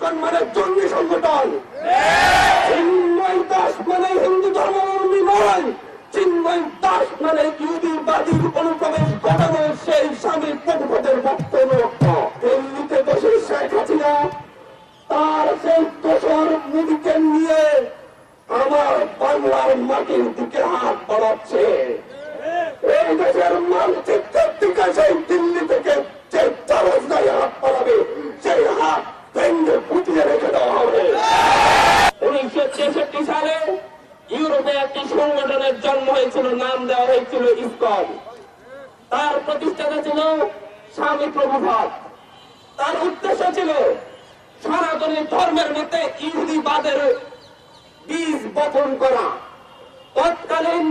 ISKCON মানে জঙ্গি সংগঠন, চিন্ময় দাস মানে হিন্দু ধর্মাবলম্বী নয়, চিন্ময় দাস মানে ইহুদিবাদীর অনুপ্রবেশ ঘটানো সেই স্বামী প্রভুপদের বক্তব্য। দিল্লিতে বসে শেখ হাসিনা তার সেই দোসর মোদীকে নিয়ে আমার বাংলার মাটির দিকে হাত বাড়াচ্ছে। এই দেশের মানচিত্রের দিকে সেই দিল্লি থেকে যে চারজনায় হাত বাড়াবে সেই হাত ভেঙে ফুটিয়ে রেখে দেওয়া হবে। 1963 সালে ইউরোপে একটি সংগঠনের জন্ম হয়েছিল, নাম দেওয়া হয়েছিল ইসকন। তার প্রতিষ্ঠাতা ছিল স্বামী প্রভুপাদ। তার উদ্দেশ্য ছিল সনাতনী ধর্মের মধ্যে ইহুদিবাদের বীজ বপন করা। তৎকালীন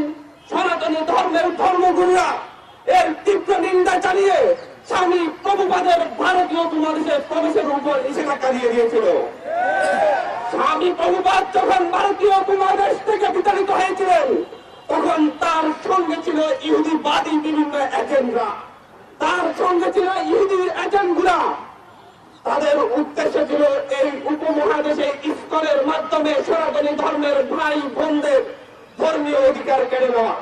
সনাতনী ধর্মের ধর্মগুরুরা এর তীব্র নিন্দা জানিয়ে স্বামী প্রভুপাদের ভারতীয় উপমহাদেশে প্রবেশের উপর নিষেধাজ্ঞা দিয়ে দিয়েছিল। স্বামী প্রভুপাদ যখন ভারতীয় উপমহাদেশ থেকে বিতাড়িত হয়েছিলেন তখন তার সঙ্গে ছিল ইহুদিবাদী বিভিন্ন এজেন্টরা, তার সঙ্গে ছিল ইহুদির এজেন্টগুলা। তাদের উদ্দেশ্য ছিল এই উপমহাদেশে ইসকনের মাধ্যমে সনাতনী ধর্মের ভাই বোনদের ধর্মীয় অধিকার কেড়ে নেওয়া,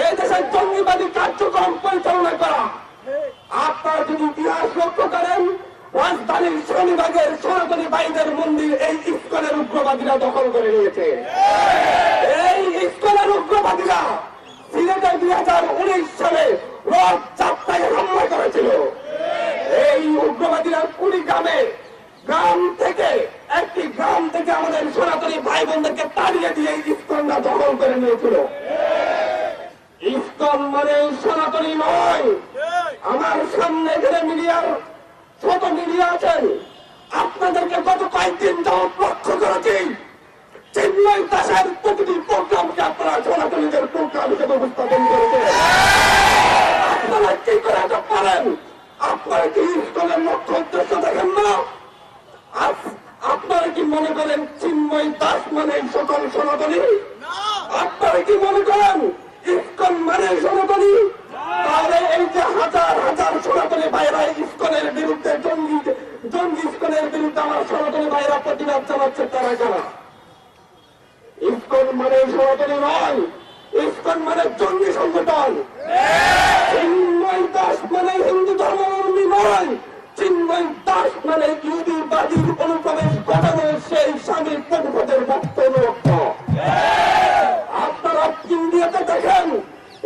এই দেশের জঙ্গিবাদী কার্যক্রম পরিচালনা করা। আপনারা যদি ইতিহাস লক্ষ্য করেন, রাজধানীর শনিবাগের সনাতনী ভাইদের মন্দির এই ইসকনের উগ্রবাদীরা দখল করে নিয়েছে। এই ইসকনের উগ্রবাদীরা সিলেটে 2019 সালে রথযাত্রায় হামলা করেছিল। এই উগ্রবাদীরা একটি গ্রাম থেকে আমাদের সনাতনী ভাই বোনদেরকে তাড়িয়ে দিয়ে ইসকনরা দখল করে নিয়েছিল। ইসকন মানে সনাতনী নয়। আমার সামনে এখানে মিডিয়ার ছোট মিডিয়া আছেন, আপনাদেরকে গত কয়েকদিন যাবত লক্ষ্য করেছি চিন্ময় দাসের প্রতিটি প্রোগ্রামকে আপনারা সনাতনীদের প্রোগ্রাম হিসেবে উপস্থাপন করেছেন। আপনারা কি করে এটা পারেন? আপনারা কি ইসকনের লক্ষ্য উদ্দেশ্য দেখেন না? আপনারা কি মনে করেন চিন্ময় দাস মানে সকল সনাতনী? আপনারা কি মনে করেন ইসকন মানে সনাতনী? তাহলে এই যে হাজার হাজার সনাতনী ভাইরা ইসকনের বিরুদ্ধে জঙ্গি ইসকনের বিরুদ্ধে আমার সনাতনী ভাইরা প্রতিবাদ জানাচ্ছে, তারা কারা? ইসকন মানে সনাতনী নয়, ইসকন মানে জঙ্গি সংগঠন। চিন্ময় দাস মানে হিন্দু ধর্মাবলম্বী নয়, চিন্ময় দাস মানে ইহুদিবাদীর অনুপ্রবেশ ঘটানো সেই স্বামী প্রভুপদের বক্তব্য। আপনারা ইন্ডিয়াতে দেখেন,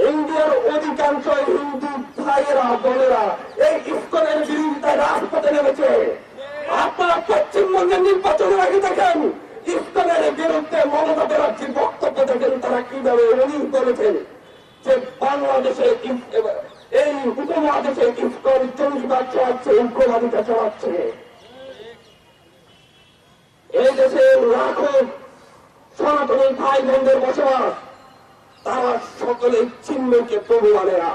ইন্ডিয়ার অধিকাংশ হিন্দু ভাইয়েরা বোনেরা এই ইসকনের বিরোধিতায় রাজপথে নেমেছে। আপনারা পশ্চিমবঙ্গের নির্বাচনের আগে দেখেন ইসকনের বিরুদ্ধে মমতা ব্যানার্জির বক্তব্য দেখেন, তারা কিভাবে উনি বলেছেন যে বাংলাদেশে এই উপমহাদেশে ইসকন জঙ্গিবাদ চালাচ্ছে, উগ্রবাদিতা চালাচ্ছে। এই দেশে লাখো সনাতনী ভাই বোনদের বসবাস, তারা সকলেই চিন্ময়কে প্রভু মানে না,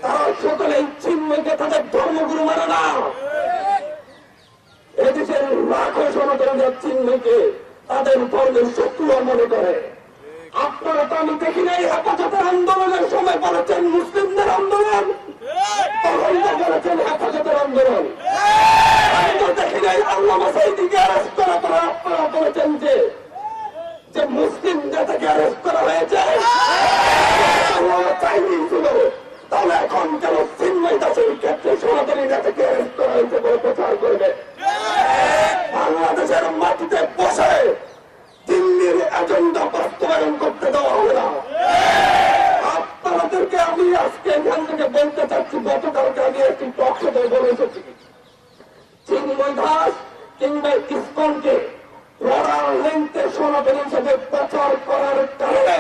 তারা সকলেই চিন্ময়কে তাদের ধর্মগুরু মানে না। এদেশের লাখো সনাতনীরা চিন্ময়কে তাদের ধর্মের শত্রু মনে করে। আপনারা তো আমি দেখি নাই হেফাজতের আন্দোলনের সময় বলেছেন মুসলিমদের আন্দোলন, তখন তো বলেছেন হেফাজতের আন্দোলন। আমি তো দেখি নাই আল্লামা সাঈদীকে অ্যারেস্ট করা পরে আপনারা বলেছেন যে মুসলিম নেতাকে অ্যারেস্ট করা হয়েছে, চাইনি ছিল। তাহলে এখন কেন চিন্ময় দাসের ক্ষেত্রে সনাতনী নেতাকে অ্যারেস্ট করা হয়েছে বলে প্রচার করবে? বাংলাদেশের মাটিতে বসে দিল্লির এজেন্ডা বাস্তবায়ন করতে দেওয়া হবে না। আপনাদেরকে আমি আজকে এখান থেকে বলতে চাচ্ছি, গতকালকে আমি একটি টক শোতে বলে এসেছি, চিন্ময় দাস কিংবা ইসকনকে লড়ার লেন্থে সনাতনী হিসেবে প্রচার করার কারণে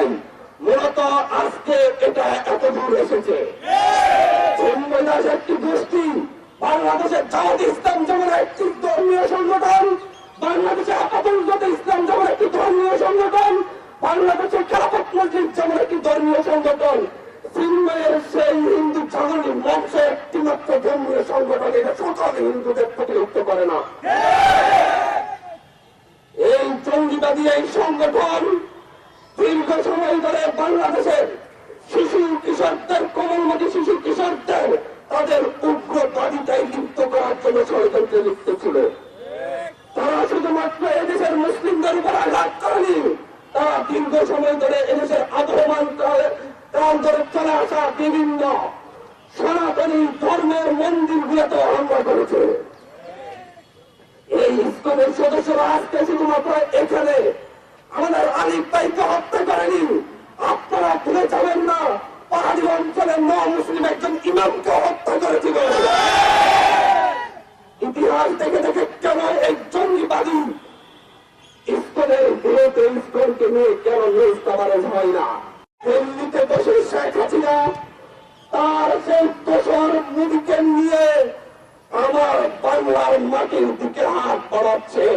মূলত আজকে এটা এত দূর এসেছে। চিন্ময় দাস একটি গোষ্ঠী, বাংলাদেশের জামাত ইসলাম যেমন একটি ধর্মীয় সংগঠন, বাংলাদেশে হেফাজত ইসলাম যেমন একটি ধর্মীয় সংগঠন, বাংলাদেশের খেলাফত মসজিদ যেমন একটি ধর্মীয় সংগঠন, চিন্ময়ের সেই হিন্দু জাগরণী মঞ্চ একটি মাত্র ধর্মীয় সংগঠন। এটা সকল হিন্দুদের প্রতিরোধ করে না। এই জঙ্গিবাদী এই সংগঠন দীর্ঘ সময় ধরে বাংলাদেশের শিশু কিশোরদের, কোমলমতি শিশু কিশোরদের তাদের উগ্রবাদিতায় লিপ্ত করার জন্য ষড়যন্ত্রে লিপ্ত ছিল। তারা ইসকনের সদস্যরা আজকে শুধুমাত্র এখানে আমাদের আলিফ ভাইকে হত্যা করেনি, আপনারা ভুলে যাবেন না পাহাড়ি অঞ্চলের মুসলিম একজন ইমামকে হত্যা করেছিল। ইতিহাস দেখে দেখে কেন এই জঙ্গিবাদী ইসকনের বিরুদ্ধে ইসকনকে নিয়ে কেন নিউজ কভারেজ হয় না? দিল্লিতে বসে শেখ হাসিনা তার সেই দোসর মুদিকে নিয়ে আমার বাংলার মাটির দিকে হাত বাড়াচ্ছে।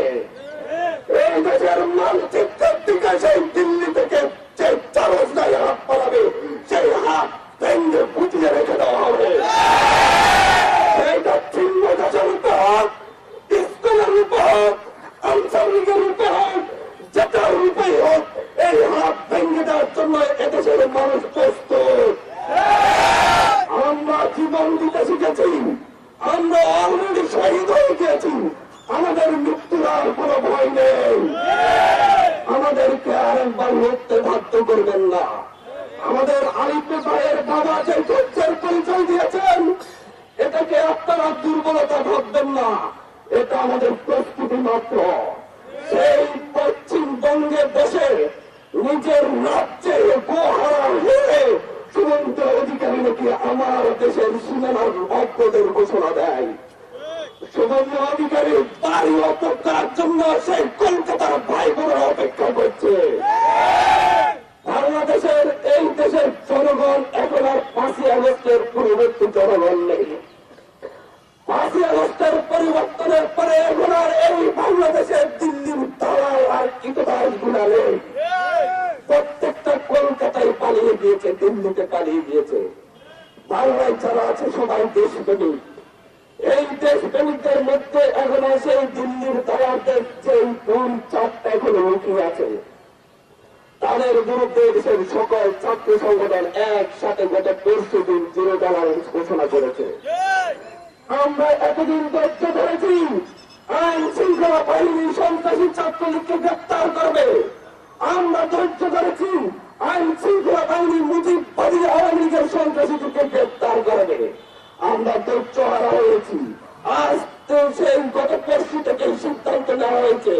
এই দেশের মানচিত্রের দিকে সেই দিল্লি থেকে যে চারস্তায় হাত বাড়াবে সেই হাত ভেঙে বুঝিয়ে রেখে দেওয়া হবে। সেইটা চিহ্ন দেশের রূপে হোক, ইসকনের রূপে হোক, আনসার লীগের রূপে হোক, যেটার রূপেই হোক, এই হাত ভেঙে দেওয়ার জন্য এদেশের মানুষ প্রস্তুত। আমরা জীবন দিতে শিখেছি, আমরা অলরেডি শহীদ হয়ে গিয়েছি, আমাদের মৃত্যুর আর কোনো ভয় নেই। আমাদেরকে আরেকবার মরতে বাধ্য করবেন না। আমাদের আলিফ ভাইয়ের বাবা যে ধৈর্যের পরিচয় দিয়েছেন, এটাকে আপনারা দুর্বলতা ভাববেন না, এটা আমাদের প্রস্তুতি মাত্র। সেই পশ্চিমবঙ্গে বসে নিজের রাজ্যে গোহারা হয়ে শুভেন্দু অধিকারী নাকি আমার দেশের সীমানার অজ্ঞদের ঘোষণা দেয়। শুভেন্দু অধিকারী বাড়ি অপেক্ষার জন্য সেই কলকাতার ভাই বোনেরা অপেক্ষা করছে। বাংলাদেশের এই দেশের জনগণ এখন আর 5ই আগস্টের পূর্ববর্তী জনগণ নেই। 5ই আগস্টের পরিবর্তনের পরে এখন আর এই বাংলাদেশের দিল্লির দালাল আর ইতিহাস গুলা নেই। প্রত্যেকটা কলকাতায় পালিয়ে গিয়েছে, দিল্লিতে পালিয়ে গিয়েছে। বাংলায় যারা আছে সবাই দেশপ্রেমিক। এই দেশপ্রেমিকদের মধ্যে এখন আছে দিল্লির দালালদের যে ভুল চাপটা এখনো লুকিয়ে আছে। তাদের বিরুদ্ধে দেশের সকল ছাত্র সংগঠন একসাথে গত 5 দিন জিরো টলারেন্স ঘোষণা করেছে। আমরা এতদিন ধৈর্য ধরেছি আইন শৃঙ্খলা বাহিনী সন্ত্রাসী ছাত্রলীগকে গ্রেপ্তার করবে। আমরা ধৈর্য ধরেছি আইন শৃঙ্খলা বাহিনী মুজিববাদী আওয়ামী লীগের সন্ত্রাসীদেরকে গ্রেপ্তার করবে। আমরা ধৈর্য হারা হয়েছি। আজ তো সেই গত 5 থেকে সিদ্ধান্ত নেওয়া হয়েছে